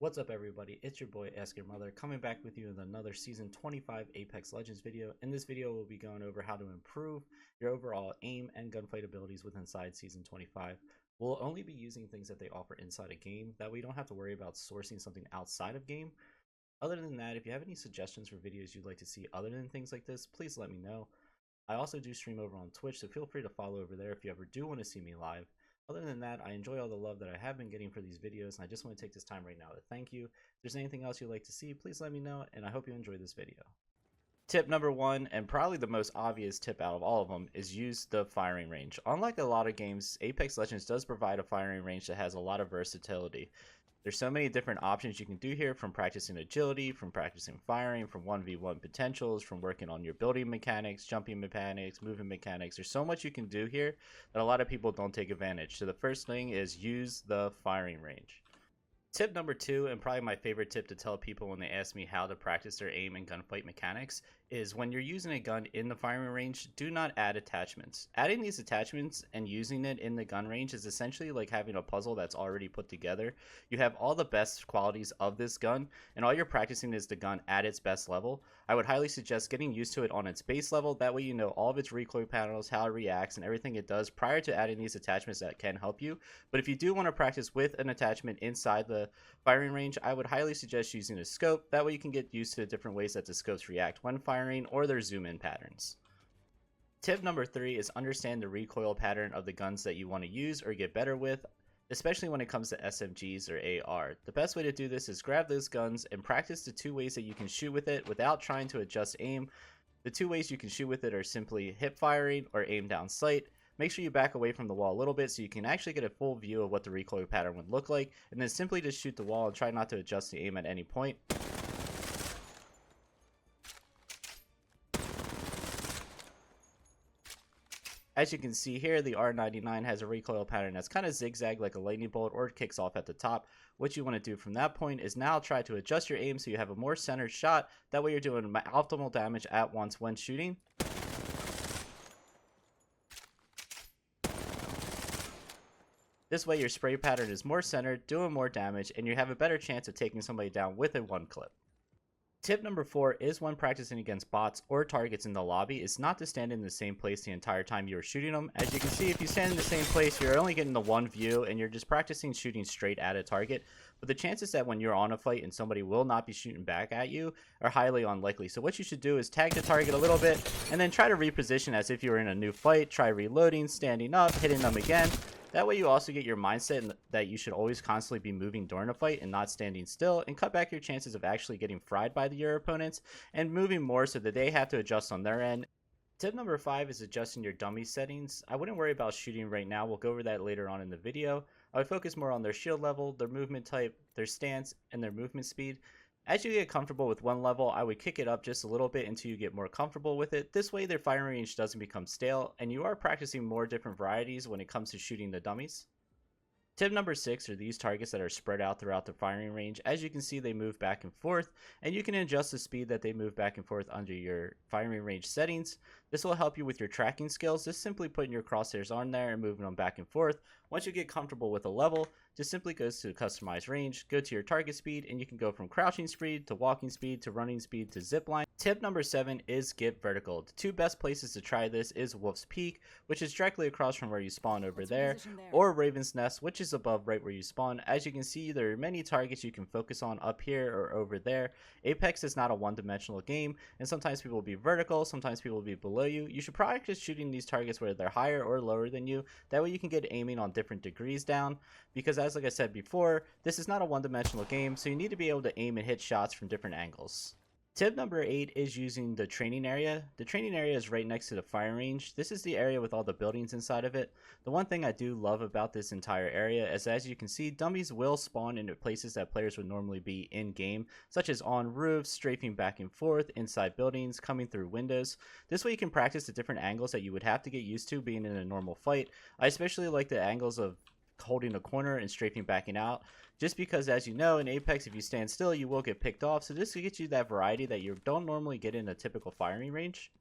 What's up everybody, it's your boy Ask Your Mother coming back with you with another Season 25 Apex Legends video. In this video we'll be going over how to improve your overall aim and gunfight abilities with inside Season 25. We'll only be using things that they offer inside a game, that we don't have to worry about sourcing something outside of game. Other than that, if you have any suggestions for videos you'd like to see other than things like this, please let me know. I also do stream over on Twitch, so feel free to follow over there if you ever do want to see me live. Other than that, I enjoy all the love that I have been getting for these videos, and I just want to take this time right now to thank you. If there's anything else you'd like to see, please let me know, and I hope you enjoy this video. Tip number one, and probably the most obvious tip out of all of them, is use the firing range. Unlike a lot of games, Apex Legends does provide a firing range that has a lot of versatility. There's so many different options you can do here, from practicing agility, from practicing firing, from 1v1 potentials, from working on your building mechanics, jumping mechanics, moving mechanics. There's so much you can do here that a lot of people don't take advantage. So the first thing is use the firing range. Tip number two, and probably my favorite tip to tell people when they ask me how to practice their aim and gunfight mechanics, is when you're using a gun in the firing range, do not add attachments. Adding these attachments and using it in the gun range is essentially like having a puzzle that's already put together. You have all the best qualities of this gun, and all you're practicing is the gun at its best level. I would highly suggest getting used to it on its base level. That way you know all of its recoil patterns, how it reacts, and everything it does prior to adding these attachments that can help you. But if you do want to practice with an attachment inside the firing range, I would highly suggest using a scope. That way you can get used to the different ways that the scopes react when firing or their zoom in patterns. Tip number three is understand the recoil pattern of the guns that you want to use or get better with, especially when it comes to SMGs or AR. The best way to do this is grab those guns and practice the two ways that you can shoot with it without trying to adjust aim. The two ways you can shoot with it are simply hip firing or aim down sight. Make sure you back away from the wall a little bit so you can actually get a full view of what the recoil pattern would look like, and then simply just shoot the wall and try not to adjust the aim at any point. As you can see here, the R99 has a recoil pattern that's kind of zigzag like a lightning bolt, or it kicks off at the top. What you want to do from that point is now try to adjust your aim so you have a more centered shot. That way you're doing optimal damage at once when shooting. This way your spray pattern is more centered, doing more damage, and you have a better chance of taking somebody down with a one clip. Tip number four is when practicing against bots or targets in the lobby is not to stand in the same place the entire time you are shooting them. As you can see, if you stand in the same place, you're only getting the one view and you're just practicing shooting straight at a target. But the chances that when you're on a fight and somebody will not be shooting back at you are highly unlikely. So what you should do is tag the target a little bit and then try to reposition as if you were in a new fight. Try reloading, standing up, hitting them again. That way you also get your mindset that you should always constantly be moving during a fight and not standing still, and cut back your chances of actually getting fried by your opponents and moving more so that they have to adjust on their end. Tip number five is adjusting your dummy settings. I wouldn't worry about shooting right now. We'll go over that later on in the video. I would focus more on their shield level, their movement type, their stance, and their movement speed. As you get comfortable with one level, I would kick it up just a little bit until you get more comfortable with it. This way their firing range doesn't become stale, and you are practicing more different varieties when it comes to shooting the dummies. Tip number six are these targets that are spread out throughout the firing range. As you can see, they move back and forth, and you can adjust the speed that they move back and forth under your firing range settings. This will help you with your tracking skills. Just simply putting your crosshairs on there and moving them back and forth. Once you get comfortable with a level, just simply go to customize range, go to your target speed, and you can go from crouching speed to walking speed to running speed to zip line. Tip number seven is get vertical. The two best places to try this is Wolf's Peak, which is directly across from where you spawn over there, or Raven's Nest, which is above right where you spawn. As you can see, there are many targets you can focus on up here or over there. Apex is not a one-dimensional game, and sometimes people will be vertical, sometimes people will be below you. You should practice shooting these targets where they're higher or lower than you. That way you can get aiming on different degrees down, because like I said before, this is not a one-dimensional game, so you need to be able to aim and hit shots from different angles. Tip number 8 is using the training area. The training area is right next to the firing range. This is the area with all the buildings inside of it. The one thing I do love about this entire area is, as you can see, dummies will spawn into places that players would normally be in game, such as on roofs, strafing back and forth, inside buildings, coming through windows. This way you can practice the different angles that you would have to get used to being in a normal fight. I especially like the angles of holding a corner and strafing backing out, just because, as you know, in Apex, if you stand still you will get picked off. So this gets you that variety that you don't normally get in a typical firing range.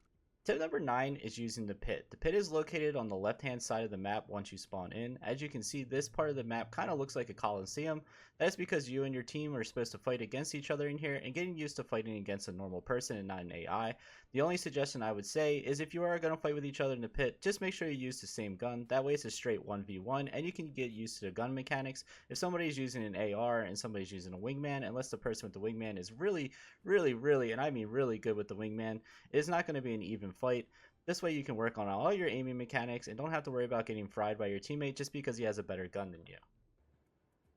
Tip number 9 is using the pit. The pit is located on the left hand side of the map once you spawn in. As you can see, this part of the map kind of looks like a coliseum. That's because you and your team are supposed to fight against each other in here and getting used to fighting against a normal person and not an AI. The only suggestion I would say is if you are going to fight with each other in the pit, just make sure you use the same gun. That way it's a straight 1v1 and you can get used to the gun mechanics. If somebody's using an AR and somebody's using a wingman, unless the person with the wingman is really, and I mean really good with the wingman, it's not going to be an even fight. This way you can work on all your aiming mechanics and don't have to worry about getting fried by your teammate just because he has a better gun than you.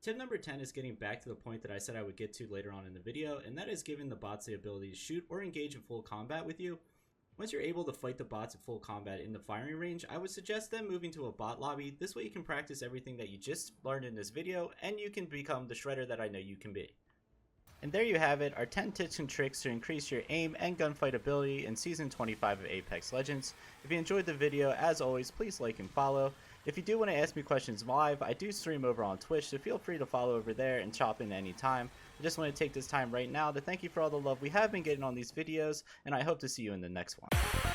Tip number 10 is getting back to the point that I said I would get to later on in the video, and that is giving the bots the ability to shoot or engage in full combat with you. Once you're able to fight the bots in full combat in the firing range, I would suggest them moving to a bot lobby. This way you can practice everything that you just learned in this video and you can become the shredder that I know you can be. And there you have it, our 10 tips and tricks to increase your aim and gunfight ability in Season 25 of Apex Legends. If you enjoyed the video, as always, please like and follow. If you do want to ask me questions live, I do stream over on Twitch, so feel free to follow over there and chop in any time. I just want to take this time right now to thank you for all the love we have been getting on these videos, and I hope to see you in the next one.